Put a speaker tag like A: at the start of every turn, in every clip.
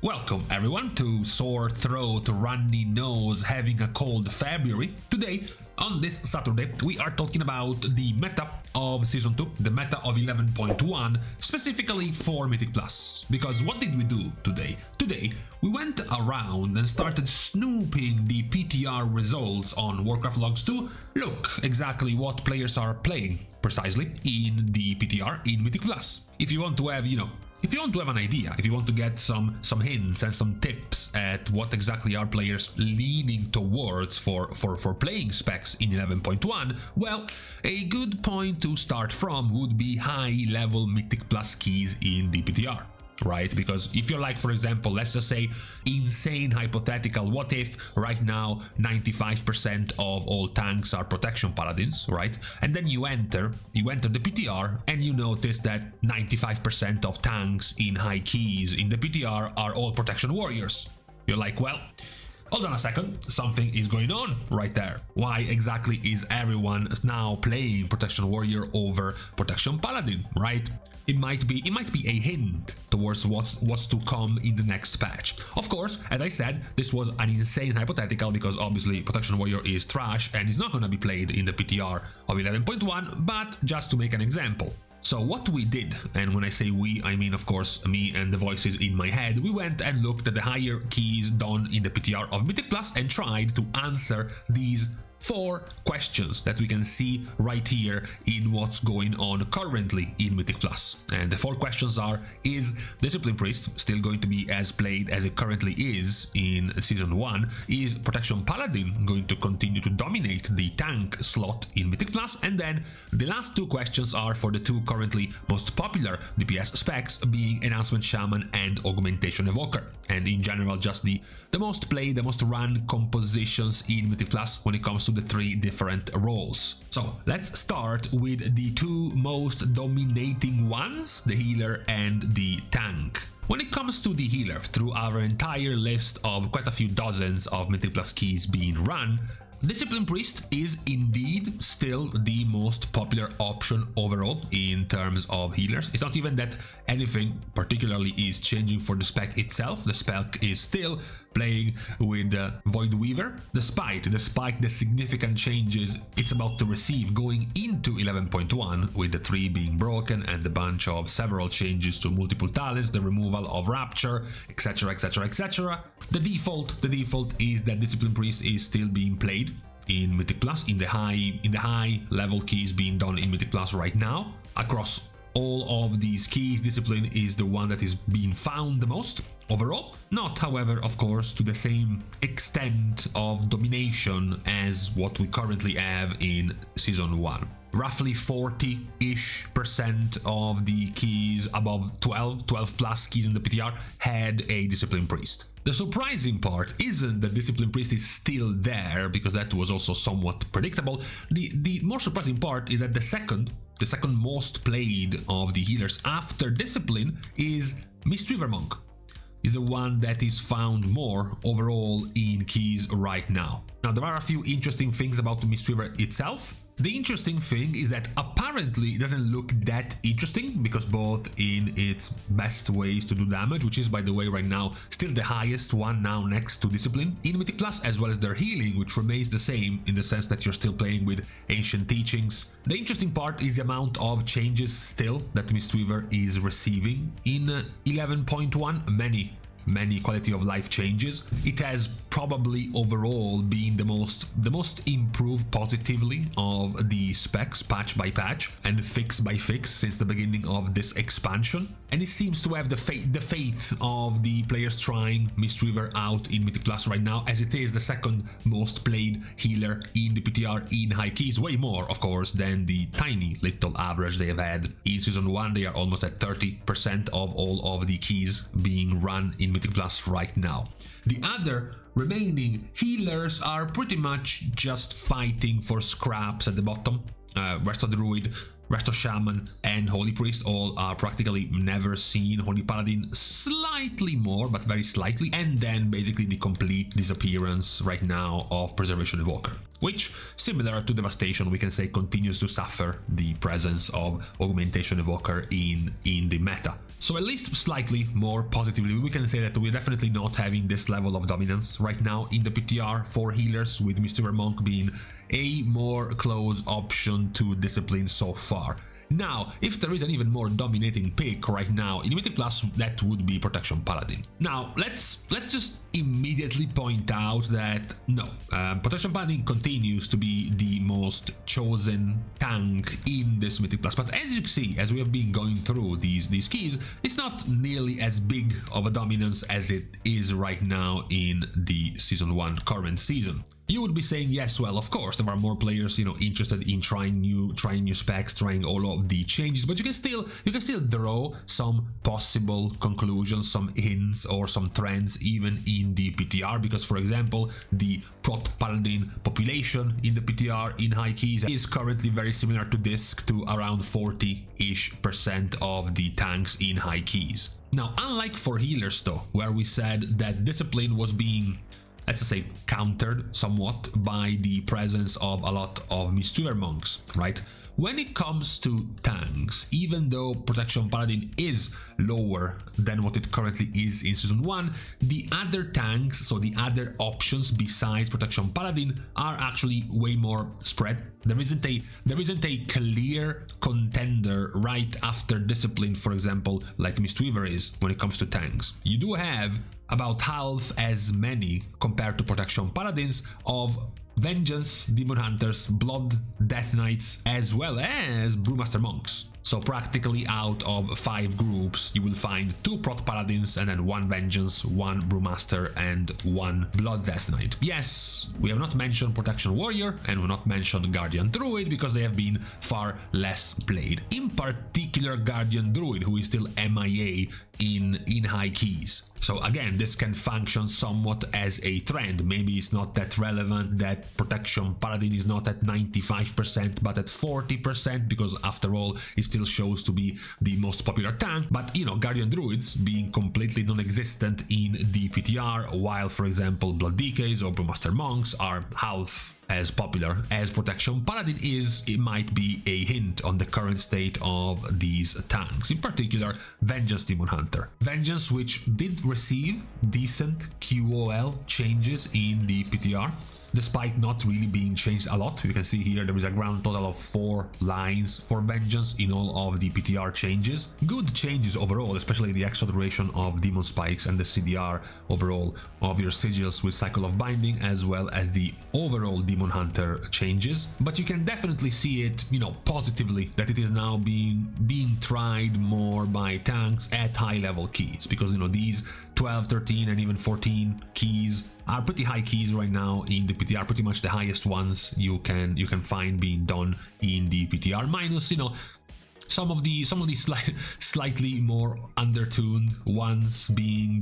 A: Welcome everyone to sore throat, runny nose, having a cold February. Today, on this Saturday, we are talking about the meta of Season 2, the meta of 11.1, specifically for Mythic Plus. Because what did we do today? Today, we went around and started snooping the PTR results on Warcraft logs to look exactly what players are playing precisely in the PTR in Mythic Plus. If you want to have, if you want to have an idea, if you want to get some hints and some tips at what exactly are players leaning towards for playing specs in 11.1, well, a good point to start from would be high-level Mythic Plus keys in the PTR. Right? Because if you're like, for example, let's just say insane hypothetical, what if right now 95% of all tanks are protection paladins, right? And then you enter the PTR and you notice that 95% of tanks in high keys in the PTR are all protection warriors. You're like, well, hold on a second, something is going on right there. Why exactly is everyone now playing Protection Warrior over Protection Paladin, right? It might be a hint towards what's to come in the next patch. Of course, as I said, this was an insane hypothetical because obviously Protection Warrior is trash and is not going to be played in the PTR of 11.1, but just to make an example. So what we did, and when I say we, I mean of course me and the voices in my head, we went and looked at the higher keys done in the PTR of Mythic Plus and tried to answer these 4 questions that we can see right here in what's going on currently in Mythic Plus. And the 4 questions are: is Discipline Priest still going to be as played as it currently is in Season 1? Is Protection Paladin going to continue to dominate the tank slot in Mythic Plus? And then the last 2 questions are for the 2 currently most popular DPS specs, being Enhancement Shaman and Augmentation Evoker. And in general, just the most played, the most run compositions in Mythic Plus when it comes to the 3 different roles. So let's start with the 2 most dominating ones, the healer and the tank. When it comes to the healer, through our entire list of quite a few dozens of Mythic Plus keys being run, Discipline Priest is indeed still the most popular option overall in terms of healers. It's not even that anything particularly is changing for the spec itself. The spec is still playing with Void Weaver, despite the significant changes it's about to receive going into 11.1, with the 3 being broken and a bunch of several changes to multiple talents, the removal of Rapture, etc, etc, etc. The default is that Discipline Priest is still being played in Mythic Plus, in the high level keys being done in Mythic Plus right now. Across all of these keys, Discipline is the one that is being found the most overall. Not, however, of course, to the same extent of domination as what we currently have in Season 1. Roughly 40-ish% of the keys above 12 plus keys in the PTR had a Discipline Priest. The surprising part isn't that Discipline Priest is still there, because that was also somewhat predictable. The more surprising part is that the second most played of the healers after Discipline is Mistweaver Monk. Is the one that is found more overall in keys right now. Now, there are a few interesting things about the Mistweaver itself. The interesting thing is that apparently it doesn't look that interesting, because both in its best ways to do damage, which is, by the way, right now still the highest one now next to Discipline in Mythic Plus, as well as their healing, which remains the same in the sense that you're still playing with Ancient Teachings. The interesting part is the amount of changes still that Mistweaver is receiving in 11.1. Many quality of life changes. It has probably overall been the most improved positively of the specs, patch by patch and fix by fix, since the beginning of this expansion. And it seems to have the faith of the players trying Mistweaver out in Mythic Plus right now, as it is the second most played healer in the PTR in high keys, way more of course than the tiny little average they have had in Season 1. They are almost at 30% of all of the keys being run in Mythic Plus right now. The other remaining healers are pretty much just fighting for scraps at the bottom. Rest of the Druid, Resto Shaman and Holy Priest all are practically never seen. Holy Paladin slightly more, but very slightly. And then basically the complete disappearance right now of Preservation Evoker, which, similar to Devastation, we can say continues to suffer the presence of Augmentation Evoker in the meta. So at least slightly more positively, we can say that we're definitely not having this level of dominance right now in the PTR for healers, with Mr. Monk being a more close option to Discipline so far. Now, if there is an even more dominating pick right now in Mythic Plus, that would be Protection Paladin. Now, let's just immediately point out that no, Protection Paladin continues to be the most chosen tank in this Mythic Plus. But as you see, as we have been going through these keys, it's not nearly as big of a dominance as it is right now in the Season 1 current season. You would be saying, yes, well, of course, there are more players, interested in trying new specs, trying all of the changes, but you can still draw some possible conclusions, some hints or some trends even in the PTR, because, for example, the Prot Paladin population in the PTR in high keys is currently very similar to Disc, to around 40-ish% of the tanks in high keys. Now, unlike for healers though, where we said that Discipline was being, let's just say, countered somewhat by the presence of a lot of Mystery Monks, right? When it comes to tanks, even though Protection Paladin is lower than what it currently is in Season 1, the other tanks, so the other options besides Protection Paladin, are actually way more spread. There isn't a clear contender right after Discipline, for example, like Mistweaver is when it comes to tanks. You do have about half as many compared to Protection Paladins of Vengeance, Demon Hunters, Blood, Death Knights, as well as Brewmaster Monks. So practically out of 5 groups, you will find 2 Prot Paladins and then 1 Vengeance, 1 Brewmaster and 1 Blood Death Knight. Yes, we have not mentioned Protection Warrior and we have not mentioned Guardian Druid because they have been far less played. In particular, Guardian Druid, who is still MIA in high keys. So again, this can function somewhat as a trend. Maybe it's not that relevant that Protection Paladin is not at 95% but at 40%, because after all it still shows to be the most popular tank. But Guardian Druids being completely non-existent in the PTR, while for example Blood DKs or Brewmaster Monks are half as popular as Protection Paladin is, it might be a hint on the current state of these tanks, in particular Vengeance Demon Hunter. Vengeance, which did receive decent QOL changes in the PTR, despite not really being changed a lot. You can see here there is a grand total of 4 lines for Vengeance in all of the PTR changes. Good changes overall, especially the extra duration of Demon Spikes and the CDR overall of your sigils with Cycle of Binding, as well as the overall Demon Hunter changes. But you can definitely see it, positively, that it is now being tried more by tanks at high level keys, because these 12, 13 and even 14 keys are pretty high keys right now in the PTR, pretty much the highest ones you can find being done in the PTR, minus some of the slightly more undertuned ones being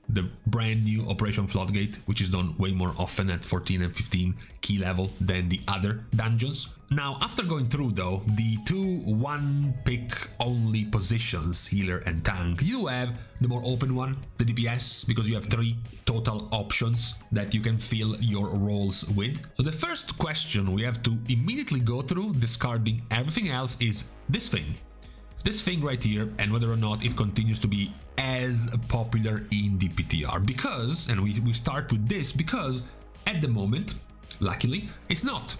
A: the brand new Operation Floodgate, which is done way more often at 14 and 15 key level than the other dungeons. Now, after going through though the 2 one-pick only positions, healer and tank, you have the more open one, the DPS, because you have 3 total options that you can fill your roles with. So the first question we have to immediately go through, discarding everything else, is this thing right here, and whether or not it continues to be as popular in the PTR. Because, and we start with this because at the moment, luckily, it's not.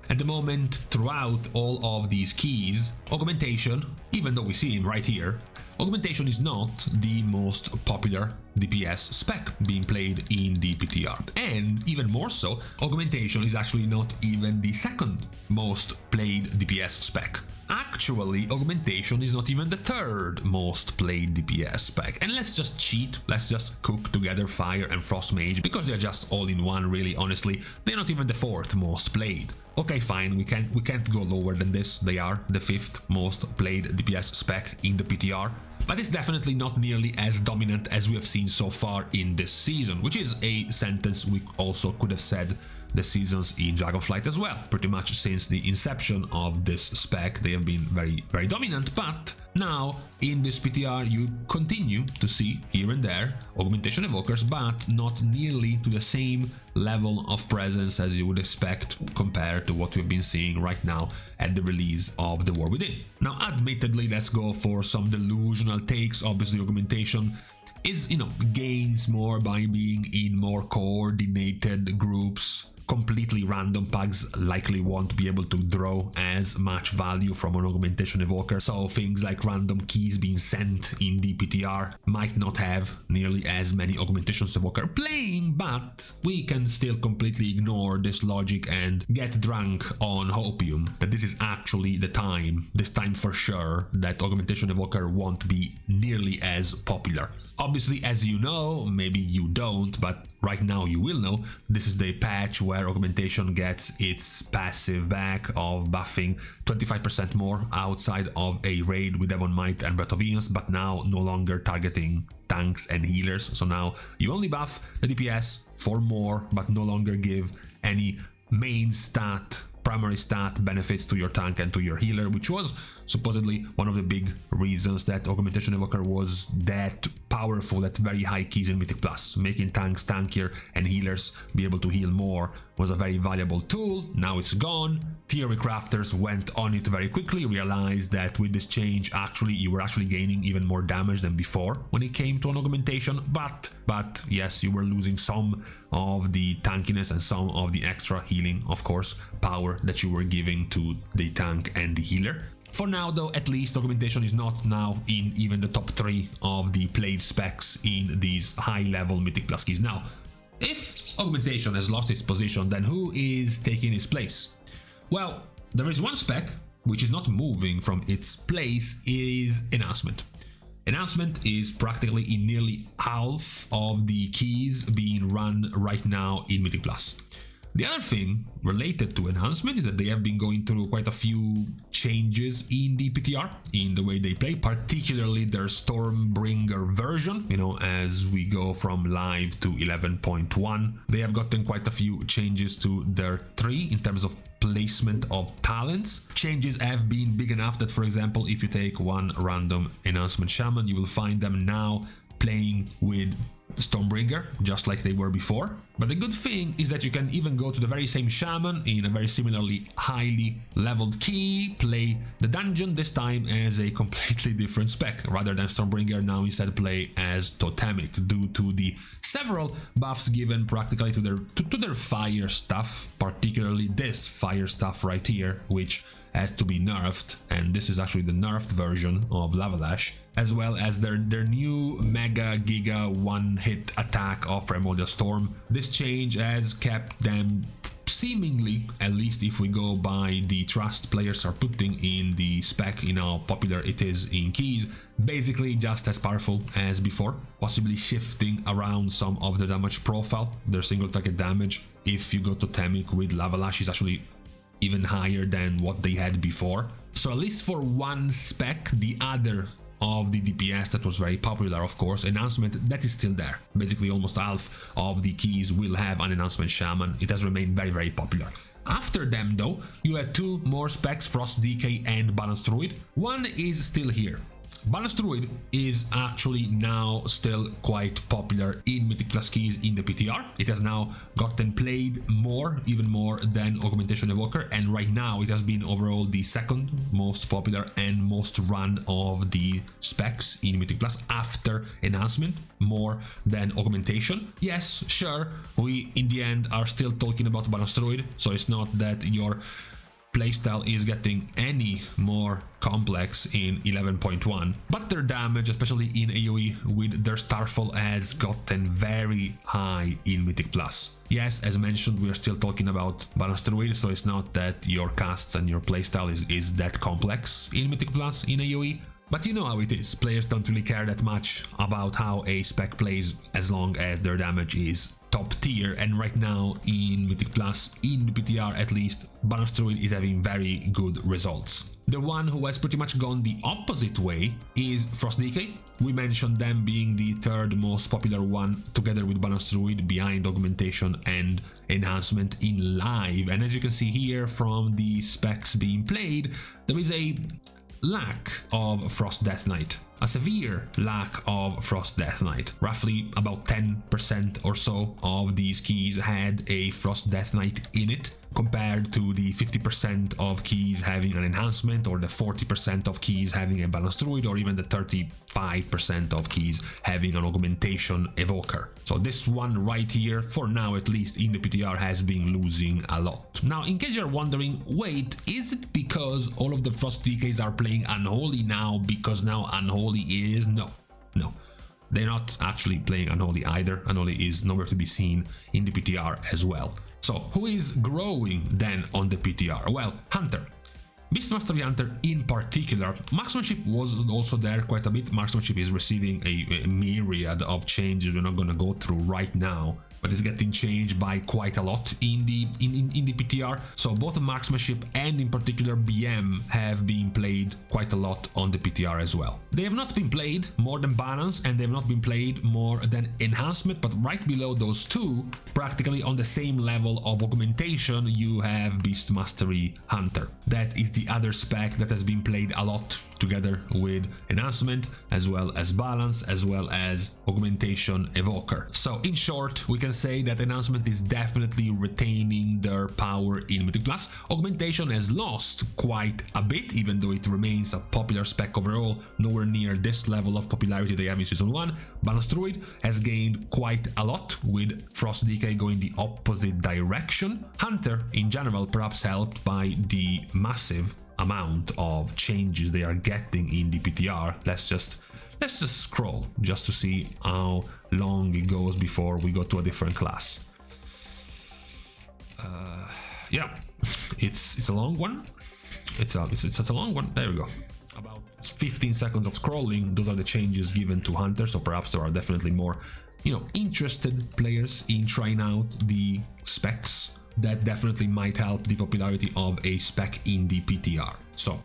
A: At the moment, throughout all of these keys, Augmentation, even though we see him right here, Augmentation is not the most popular DPS spec being played in the PTR. And even more so, Augmentation is actually not even the second most played DPS spec. Actually, Augmentation is not even the 3rd most played DPS spec. And let's just cheat, let's just cook together Fire and Frost Mage, because they're just all in one, really, honestly. They're not even the 4th most played. Okay, fine, we can't go lower than this. They are the 5th most played DPS spec in the PTR. But it's definitely not nearly as dominant as we have seen so far in this season, which is a sentence we also could have said the seasons in Dragonflight as well. Pretty much since the inception of this spec, they have been very, very dominant, but Now, in this PTR, you continue to see here and there augmentation evokers, but not nearly to the same level of presence as you would expect compared to what we've been seeing right now at the release of The War Within. Now, admittedly, let's go for some delusional takes. Obviously, augmentation is, gains more by being in more coordinated groups. Completely random packs likely won't be able to draw as much value from an augmentation evoker, so things like random keys being sent in the PTR might not have nearly as many augmentations evoker playing, but we can still completely ignore this logic and get drunk on hopium that this is actually the time, this time for sure, that augmentation evoker won't be nearly as popular. Obviously, as you know, maybe you don't, but right now you will know, this is the patch where augmentation gets its passive back of buffing 25% more outside of a raid with Demon Might and Breath of Eons, but now no longer targeting tanks and healers. So now you only buff the DPS for more, but no longer give any main stat, primary stat benefits to your tank and to your healer, which was supposedly one of the big reasons that augmentation evoker was that powerful at very high keys in Mythic Plus. Making tanks tankier and healers be able to heal more was a very valuable tool. Now it's gone. Theory crafters went on it very quickly, realized that with this change you were actually gaining even more damage than before when it came to an augmentation, but yes, you were losing some of the tankiness and some of the extra healing, of course, power that you were giving to the tank and the healer. For now though, at least augmentation is not now in even the top 3 of the played specs in these high level Mythic Plus keys. Now, if augmentation has lost its position, then who is taking its place? Well, there is one spec which is not moving from its place, is Enhancement. Enhancement is practically in nearly half of the keys being run right now in Mythic Plus. The other thing related to Enhancement is that they have been going through quite a few changes in the PTR, in the way they play, particularly their Stormbringer version. As we go from live to 11.1, they have gotten quite a few changes to their tree in terms of placement of talents. Changes have been big enough that, for example, if you take one random Enhancement Shaman, you will find them now playing with Stormbringer, just like they were before. But the good thing is that you can even go to the very same Shaman in a very similarly highly leveled key, play the dungeon, this time as a completely different spec, rather than Stormbringer now instead play as Totemic, due to the several buffs given practically to their fire stuff, particularly this fire stuff right here, which has to be nerfed, and this is actually the nerfed version of Lavalash, as well as their new Mega Giga one-hit attack of Primordial Storm. This change has kept them seemingly, at least if we go by the trust players are putting in the spec, how popular it is in keys, basically just as powerful as before, possibly shifting around some of the damage profile. Their single target damage, if you go to Totemic with Lavalash, is actually even higher than what they had before. So at least for one spec, the other of the DPS that was very popular, of course, Enhancement, that is still there. Basically almost half of the keys will have an Enhancement Shaman. It has remained very, very popular. After them though, you have 2 more specs, Frost DK and Balanced Druid. One is still here. Balanced Druid is actually now still quite popular in Mythic Plus keys in the PTR. It has now gotten played more, even more than Augmentation Evoker, and right now it has been overall the second most popular and most run of the specs in Mythic Plus after Enhancement, more than Augmentation. Yes, sure, we in the end are still talking about Balanced Druid, so it's not that your playstyle is getting any more complex in 11.1, but their damage, especially in AoE with their Starfall, has gotten very high in Mythic Plus. Yes, as mentioned, we are still talking about Balanced Druid, so it's not that your casts and your playstyle is that complex in Mythic Plus in AoE. But you know how it is, players don't really care that much about how a spec plays as long as their damage is top tier, and right now in Mythic Plus, in the PTR at least, Balanced Druid is having very good results. The one who has pretty much gone the opposite way is Frost DK. We mentioned them being the third most popular one together with Balanced Druid behind Augmentation and Enhancement in live, and as you can see here from the specs being played, there is a lack of Frost Death Knight. A severe lack of Frost Death Knight. Roughly about 10% or so of these keys had a Frost Death Knight in it, compared to the 50% of keys having an enhancement, or the 40% of keys having a balanced druid, or even the 35% of keys having an augmentation evoker. So this one right here, for now at least in the PTR, has been losing a lot. Now, in case you're wondering, wait, is it because all of the Frost DKs are playing Unholy now because now Unholy is... No. They're not actually playing Unholy either. Unholy is nowhere to be seen in the PTR as well. So, who is growing then on the PTR? Well, Hunter. Beast Mastery Hunter in particular. Marksmanship was also there quite a bit. Marksmanship is receiving a myriad of changes we're not going to go through right now, but it's getting changed by quite a lot in the PTR. So both Marksmanship and in particular BM have been played quite a lot on the PTR as well. They have not been played more than Balance, and they have not been played more than Enhancement, but right below those two, practically on the same level of augmentation, you have Beast Mastery Hunter. That is the other spec that has been played a lot together with Enhancement, as well as Balance, as well as Augmentation Evoker. So in short, we can say that Enhancement is definitely retaining their power in Mythic Plus. Augmentation has lost quite a bit, even though it remains a popular spec overall, nowhere near this level of popularity they have in Season 1. Balance Druid has gained quite a lot, with Frost DK going the opposite direction. Hunter, in general, perhaps helped by the massive amount of changes they are getting in the PTR. Let's just scroll just to see how long it goes before we go to a different class. Yeah, it's a long one. It's a long one. There we go. About 15 seconds of scrolling. Those are the changes given to Hunter. So perhaps there are definitely more, interested players in trying out the specs. That definitely might help the popularity of a spec in the PTR. So,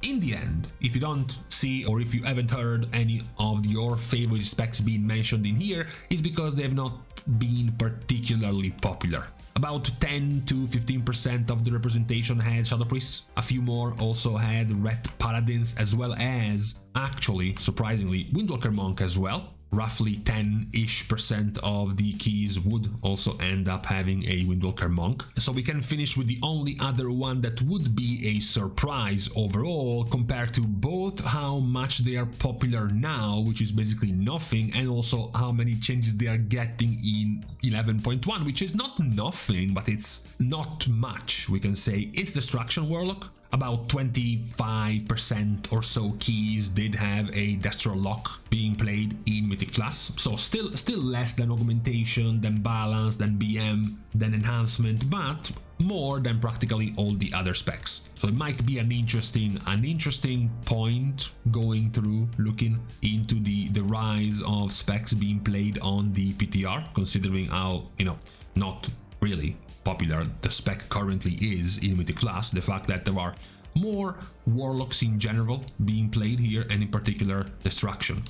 A: in the end, if you don't see or if you haven't heard any of your favorite specs being mentioned in here, it's because they have not been particularly popular. About 10 to 15% of the representation had Shadow Priests, a few more also had Red Paladins, as well as, actually, surprisingly, Windwalker Monk as well. Roughly 10-ish% of the keys would also end up having a Windwalker Monk. So we can finish with the only other one that would be a surprise overall, compared to both how much they are popular now, which is basically nothing, and also how many changes they are getting in 11.1, which is not nothing, but it's not much, we can say. It's Destruction Warlock. About 25% or so keys did have a Destro Lock being played in Mythic Plus, so still less than Augmentation, than Balance, than BM, than Enhancement, but more than practically all the other specs. So it might be an interesting point going through, looking into the rise of specs being played on the PTR, considering how, not really popular the spec currently is in Mythic Plus. The fact that there are more Warlocks in general being played here, and in particular Destruction.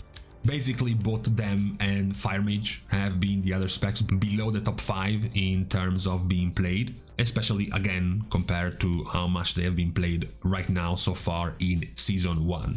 A: Basically both them and Fire Mage have been the other specs below the top 5 in terms of being played, especially again compared to how much they have been played right now so far in Season 1.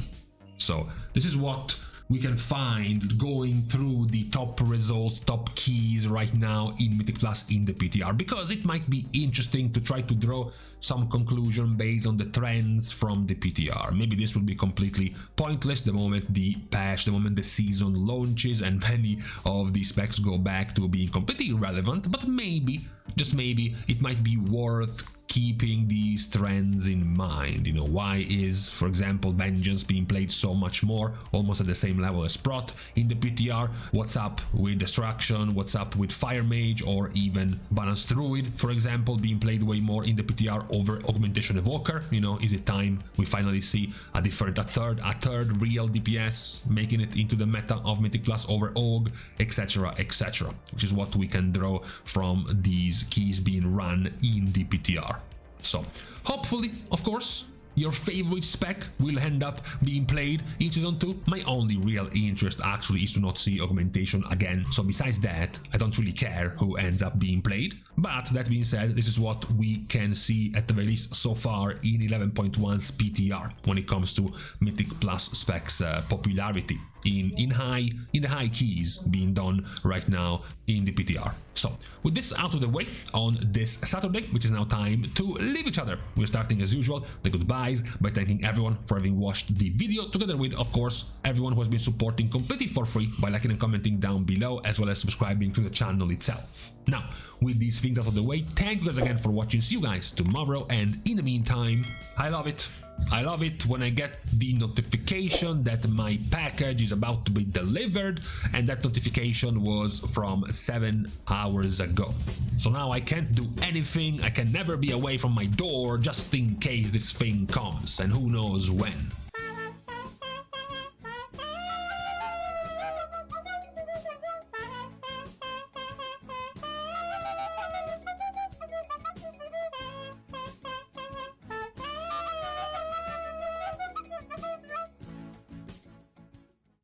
A: So this is what we can find going through the top results, top keys right now in Mythic Plus in the PTR, because it might be interesting to try to draw some conclusion based on the trends from the PTR. Maybe this will be completely pointless the moment the patch, the moment the season launches and many of the specs go back to being completely irrelevant, but maybe, just maybe, it might be worth keeping these trends in mind. Why is, for example, Vengeance being played so much more, almost at the same level as Prot in the PTR? What's up with Destruction? What's up with Fire Mage, or even Balance Druid, for example, being played way more in the PTR over Augmentation Evoker? Is it time we finally see a third real DPS making it into the meta of Mythic Plus over Aug, etc, etc, which is what we can draw from these keys being run in the PTR. So hopefully, of course, your favorite spec will end up being played in Season 2. My only real interest actually is to not see augmentation again, so besides that, I don't really care who ends up being played. But that being said, this is what we can see at the very least so far in 11.1's PTR when it comes to Mythic Plus specs popularity in the high keys being done right now in the PTR. So with this out of the way on this Saturday, which is now time to leave each other, we're starting as usual the goodbyes by thanking everyone for having watched the video, together with, of course, everyone who has been supporting completely for free by liking and commenting down below, as well as subscribing to the channel itself. Now, with these things out of the way, thank you guys again for watching. See you guys tomorrow, and in the meantime, I love it. I love it when I get the notification that my package is about to be delivered, and that notification was from 7 hours ago. So now I can't do anything, I can never be away from my door just in case this thing comes, and who knows when.